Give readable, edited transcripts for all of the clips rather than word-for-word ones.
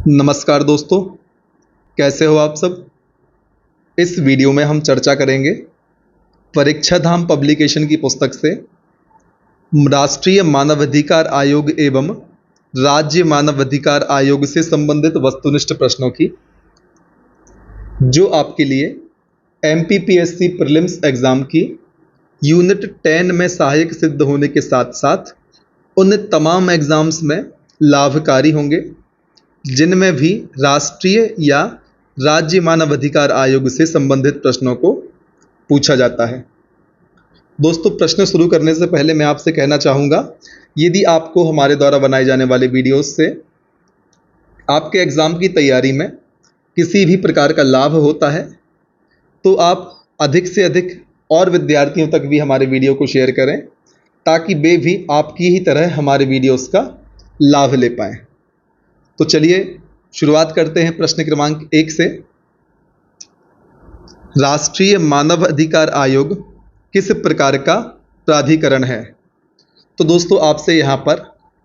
नमस्कार दोस्तों, कैसे हो आप सब। इस वीडियो में हम चर्चा करेंगे परीक्षा धाम पब्लिकेशन की पुस्तक से राष्ट्रीय मानवाधिकार आयोग एवं राज्य मानवाधिकार आयोग से संबंधित वस्तुनिष्ठ प्रश्नों की, जो आपके लिए एमपीपीएससी प्रीलिम्स एग्ज़ाम की यूनिट 10 में सहायक सिद्ध होने के साथ साथ उन तमाम एग्ज़ाम्स में लाभकारी होंगे जिनमें भी राष्ट्रीय या राज्य मानवाधिकार आयोग से संबंधित प्रश्नों को पूछा जाता है। दोस्तों, प्रश्न शुरू करने से पहले मैं आपसे कहना चाहूँगा, यदि आपको हमारे द्वारा बनाए जाने वाले वीडियोस से आपके एग्ज़ाम की तैयारी में किसी भी प्रकार का लाभ होता है तो आप अधिक से अधिक और विद्यार्थियों तक भी हमारे वीडियो को शेयर करें ताकि वे भी आपकी ही तरह हमारे वीडियोस का लाभ ले पाएँ। तो चलिए शुरुआत करते हैं प्रश्न क्रमांक 1 से। राष्ट्रीय मानव अधिकार आयोग किस प्रकार का प्राधिकरण है? तो दोस्तों, आपसे यहाँ पर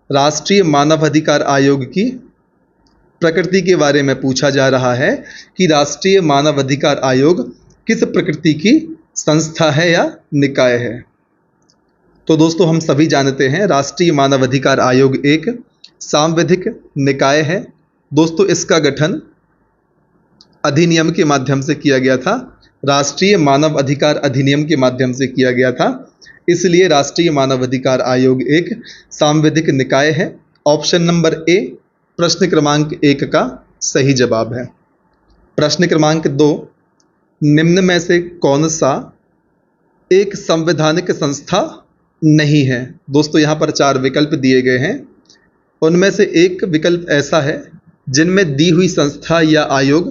राष्ट्रीय मानव अधिकार आयोग की प्रकृति के बारे में पूछा जा रहा है कि राष्ट्रीय मानव अधिकार आयोग किस प्रकृति की संस्था है या निकाय है। तो दोस्तों, हम सभी जानते हैं राष्ट्रीय मानव अधिकार आयोग एक सांविधिक निकाय है। दोस्तों, इसका गठन अधिनियम के माध्यम से किया गया था, राष्ट्रीय मानव अधिकार अधिनियम के माध्यम से किया गया था, इसलिए राष्ट्रीय मानव अधिकार आयोग एक सांविधिक निकाय है। ऑप्शन नंबर ए प्रश्न क्रमांक 1 का सही जवाब है। प्रश्न क्रमांक 2, निम्न में से कौन सा एक संवैधानिक संस्था नहीं है? दोस्तों, यहाँ पर 4 विकल्प दिए गए हैं, उनमें से एक विकल्प ऐसा है जिनमें दी हुई संस्था या आयोग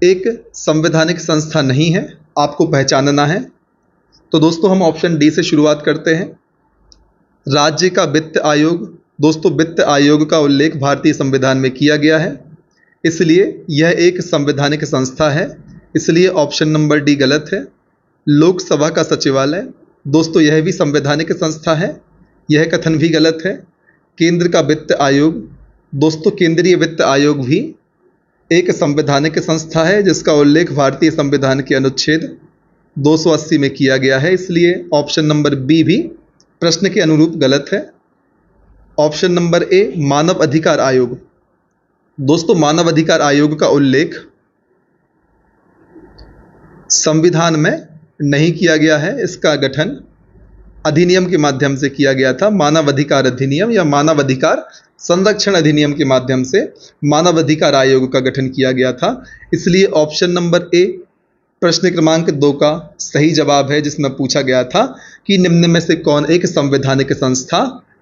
एक संवैधानिक संस्था नहीं है, आपको पहचानना है। तो दोस्तों, हम ऑप्शन डी से शुरुआत करते हैं। राज्य का वित्त आयोग। दोस्तों, वित्त आयोग का उल्लेख भारतीय संविधान में किया गया है, इसलिए यह एक संवैधानिक संस्था है, इसलिए ऑप्शन नंबर डी गलत है। लोकसभा का सचिवालय। दोस्तों, यह भी संवैधानिक संस्था है, यह कथन भी गलत है। केंद्र का वित्त आयोग। दोस्तों, केंद्रीय वित्त आयोग भी एक संवैधानिक संस्था है जिसका उल्लेख भारतीय संविधान के अनुच्छेद 280 में किया गया है, इसलिए ऑप्शन नंबर बी भी प्रश्न के अनुरूप गलत है। ऑप्शन नंबर ए मानव अधिकार आयोग। दोस्तों, मानव अधिकार आयोग का उल्लेख संविधान में नहीं किया गया है, इसका गठन अधिनियम के माध्यम से किया गया था। मानव अधिकार अधिनियम या मानव अधिकार संरक्षण अधिनियम के माध्यम से मानव अधिकार आयोग का गठन किया गया था, इसलिए ऑप्शन नंबर ए प्रश्न क्रमांक 2 का सही जवाब है, जिसमें पूछा गया था कि निम्न में से कौन एक संवैधानिक संस्था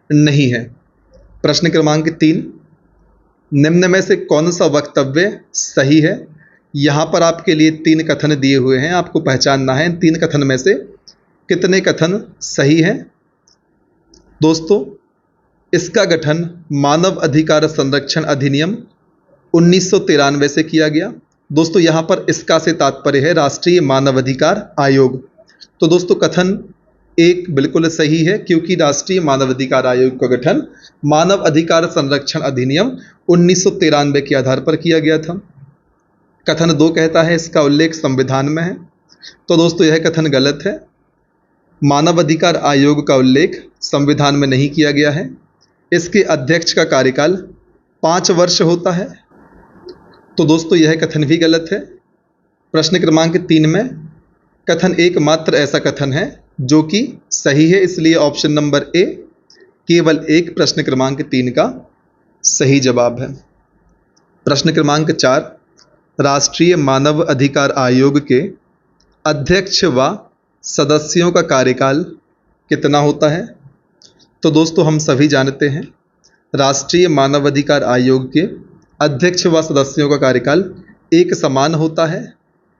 नहीं है। प्रश्न क्रमांक 3, निम्न में से कौन सा वक्तव्य सही है? यहाँ पर आपके लिए 3 कथन दिए हुए हैं, आपको पहचानना है 3 कथन में से कितने कथन सही हैं। दोस्तों, इसका गठन मानव अधिकार संरक्षण अधिनियम 1993 से किया गया। दोस्तों, यहाँ पर इसका से तात्पर्य है राष्ट्रीय मानव अधिकार आयोग। तो दोस्तों, कथन 1 बिल्कुल सही है, क्योंकि राष्ट्रीय मानव अधिकार आयोग का गठन मानव अधिकार संरक्षण अधिनियम 1993 के आधार पर किया गया था। कथन 2 कहता है इसका उल्लेख संविधान में है, तो दोस्तों यह कथन गलत है। मानव अधिकार आयोग का उल्लेख संविधान में नहीं किया गया है। इसके अध्यक्ष का कार्यकाल 5 वर्ष होता है, तो दोस्तों यह कथन भी गलत है। प्रश्न क्रमांक 3 में कथन 1 मात्र ऐसा कथन है जो कि सही है, इसलिए ऑप्शन नंबर ए केवल 1 प्रश्न क्रमांक 3 का सही जवाब है। प्रश्न क्रमांक 4, राष्ट्रीय मानव अधिकार आयोग के अध्यक्ष व सदस्यों का कार्यकाल कितना होता है? तो दोस्तों, हम सभी जानते हैं राष्ट्रीय मानव अधिकार आयोग के अध्यक्ष व सदस्यों का कार्यकाल एक समान होता है,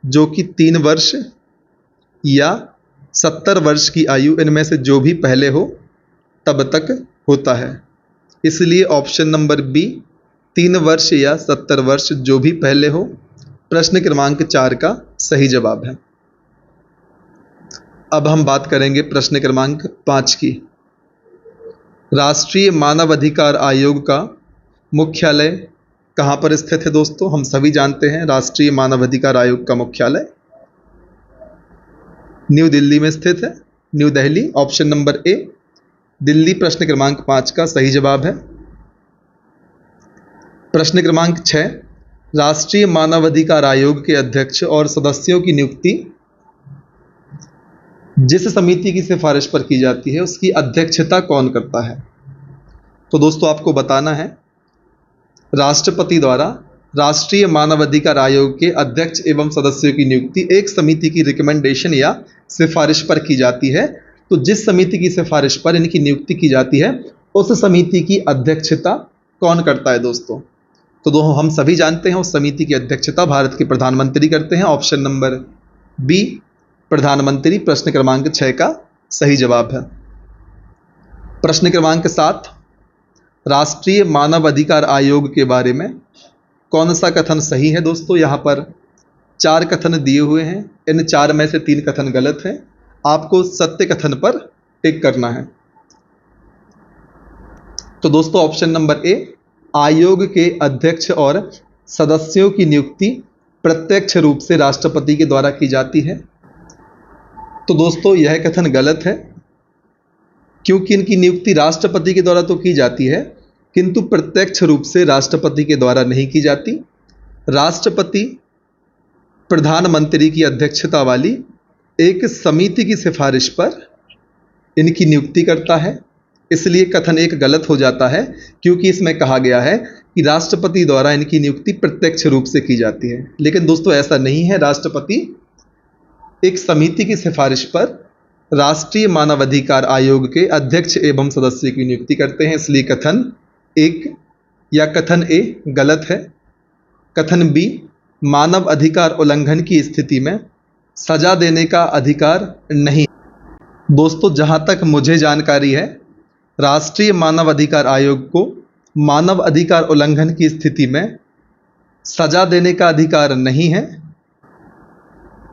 जो कि 3 वर्ष या 70 वर्ष की आयु, इनमें से जो भी पहले हो तब तक होता है, इसलिए ऑप्शन नंबर बी 3 वर्ष या 70 वर्ष जो भी पहले हो प्रश्न क्रमांक 4 का सही जवाब है। अब हम बात करेंगे प्रश्न क्रमांक 5 की। राष्ट्रीय मानव अधिकार आयोग का मुख्यालय कहाँ पर स्थित है दोस्तों? हम सभी जानते हैं राष्ट्रीय मानवाधिकार आयोग का मुख्यालय न्यू दिल्ली में स्थित है, new Delhi. Option number A Delhi प्रश्न क्रमांक 5 का सही जवाब है। प्रश्न क्रमांक 6, राष्ट्रीय मानवाधिकार आयोग के अध्यक्ष और सदस्यों की नियुक्ति जिस समिति की सिफारिश पर की जाती है उसकी अध्यक्षता कौन करता है? तो दोस्तों आपको बताना है, राष्ट्रपति द्वारा राष्ट्रीय मानवाधिकार आयोग के अध्यक्ष एवं सदस्यों की नियुक्ति एक समिति की रिकमेंडेशन या सिफारिश पर की जाती है। तो जिस समिति की सिफारिश पर इनकी नियुक्ति की जाती है उस समिति की अध्यक्षता कौन करता है दोस्तों? तो हम सभी जानते हैं उस समिति की अध्यक्षता भारत के प्रधानमंत्री करते हैं। ऑप्शन नंबर बी प्रधानमंत्री प्रश्न क्रमांक 6 का सही जवाब है। प्रश्न क्रमांक 7, राष्ट्रीय मानव अधिकार आयोग के बारे में कौन सा कथन सही है दोस्तों? यहाँ पर 4 कथन दिए हुए हैं, इन 4 में से 3 कथन गलत हैं। आपको सत्य कथन पर टिक करना है। तो दोस्तों ऑप्शन नंबर ए, आयोग के अध्यक्ष और सदस्यों की नियुक्ति प्रत्यक्ष रूप से राष्ट्रपति के द्वारा की जाती है। तो दोस्तों यह कथन गलत है, क्योंकि इनकी नियुक्ति राष्ट्रपति के द्वारा तो की जाती है किंतु प्रत्यक्ष रूप से राष्ट्रपति के द्वारा नहीं की जाती। राष्ट्रपति प्रधानमंत्री की अध्यक्षता वाली एक समिति की सिफारिश पर इनकी नियुक्ति करता है, इसलिए कथन एक गलत हो जाता है, क्योंकि इसमें कहा गया है कि राष्ट्रपति द्वारा इनकी नियुक्ति प्रत्यक्ष रूप से की जाती है। लेकिन दोस्तों ऐसा नहीं है, राष्ट्रपति एक समिति की सिफारिश पर राष्ट्रीय मानवाधिकार आयोग के अध्यक्ष एवं सदस्य की नियुक्ति करते हैं, इसलिए कथन एक या कथन ए गलत है। कथन बी, मानव अधिकार उल्लंघन की स्थिति में सजा देने का अधिकार नहीं। दोस्तों जहां तक मुझे जानकारी है, राष्ट्रीय मानव अधिकार आयोग को मानव अधिकार उल्लंघन की स्थिति में सजा देने का अधिकार नहीं है।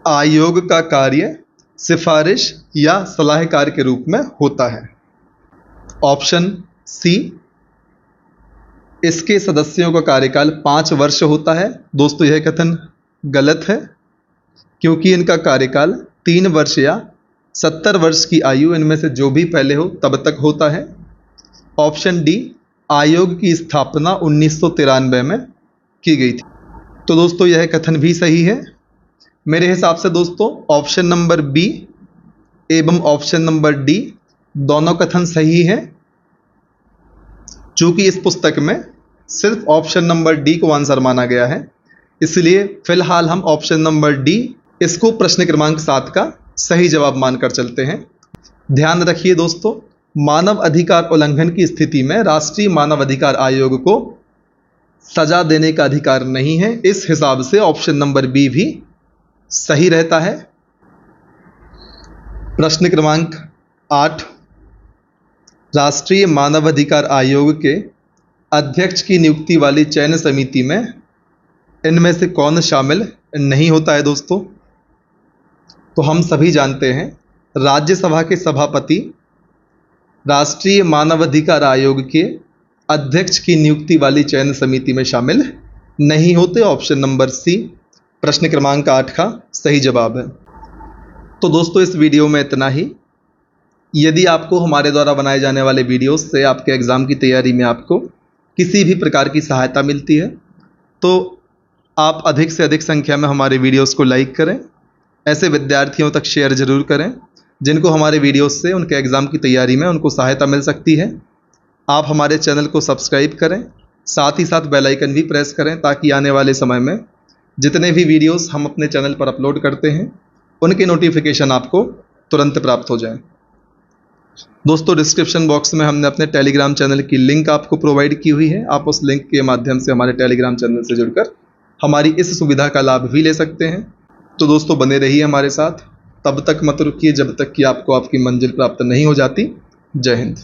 आयोग का कार्य सिफारिश या सलाहकार के रूप में होता है। ऑप्शन सी, इसके सदस्यों का कार्यकाल 5 वर्ष होता है। दोस्तों यह कथन गलत है, क्योंकि इनका कार्यकाल 3 वर्ष या 70 वर्ष की आयु इनमें से जो भी पहले हो तब तक होता है। ऑप्शन डी, आयोग की स्थापना 1993 में की गई थी। तो दोस्तों यह कथन भी सही है। मेरे हिसाब से दोस्तों ऑप्शन नंबर बी एवं ऑप्शन नंबर डी दोनों कथन सही हैं। चूंकि इस पुस्तक में सिर्फ ऑप्शन नंबर डी को आंसर माना गया है, इसलिए फिलहाल हम ऑप्शन नंबर डी इसको प्रश्न क्रमांक 7 का सही जवाब मानकर चलते हैं। ध्यान रखिए दोस्तों, मानव अधिकार उल्लंघन की स्थिति में राष्ट्रीय मानव अधिकार आयोग को सजा देने का अधिकार नहीं है। इस हिसाब से ऑप्शन नंबर बी भी सही रहता है। प्रश्न क्रमांक 8, राष्ट्रीय मानवाधिकार आयोग के अध्यक्ष की नियुक्ति वाली चयन समिति में इनमें से कौन शामिल नहीं होता है दोस्तों? तो हम सभी जानते हैं राज्यसभा के सभापति राष्ट्रीय मानवाधिकार आयोग के अध्यक्ष की नियुक्ति वाली चयन समिति में शामिल नहीं होते। ऑप्शन नंबर सी प्रश्न क्रमांक 8 का सही जवाब है। तो दोस्तों इस वीडियो में इतना ही। यदि आपको हमारे द्वारा बनाए जाने वाले वीडियोस से आपके एग्ज़ाम की तैयारी में आपको किसी भी प्रकार की सहायता मिलती है तो आप अधिक से अधिक संख्या में हमारे वीडियोस को लाइक करें। ऐसे विद्यार्थियों तक शेयर ज़रूर करें जिनको हमारे वीडियोस से उनके एग्ज़ाम की तैयारी में उनको सहायता मिल सकती है। आप हमारे चैनल को सब्सक्राइब करें, साथ ही साथ बेल आइकन भी प्रेस करें ताकि आने वाले समय में जितने भी वीडियोस हम अपने चैनल पर अपलोड करते हैं उनके नोटिफिकेशन आपको तुरंत प्राप्त हो जाएं। दोस्तों डिस्क्रिप्शन बॉक्स में हमने अपने टेलीग्राम चैनल की लिंक आपको प्रोवाइड की हुई है। आप उस लिंक के माध्यम से हमारे टेलीग्राम चैनल से जुड़कर हमारी इस सुविधा का लाभ भी ले सकते हैं। तो दोस्तों बने रहिए हमारे साथ, तब तक मत रुकिए जब तक कि आपको आपकी मंजिल प्राप्त नहीं हो जाती। जय हिंद।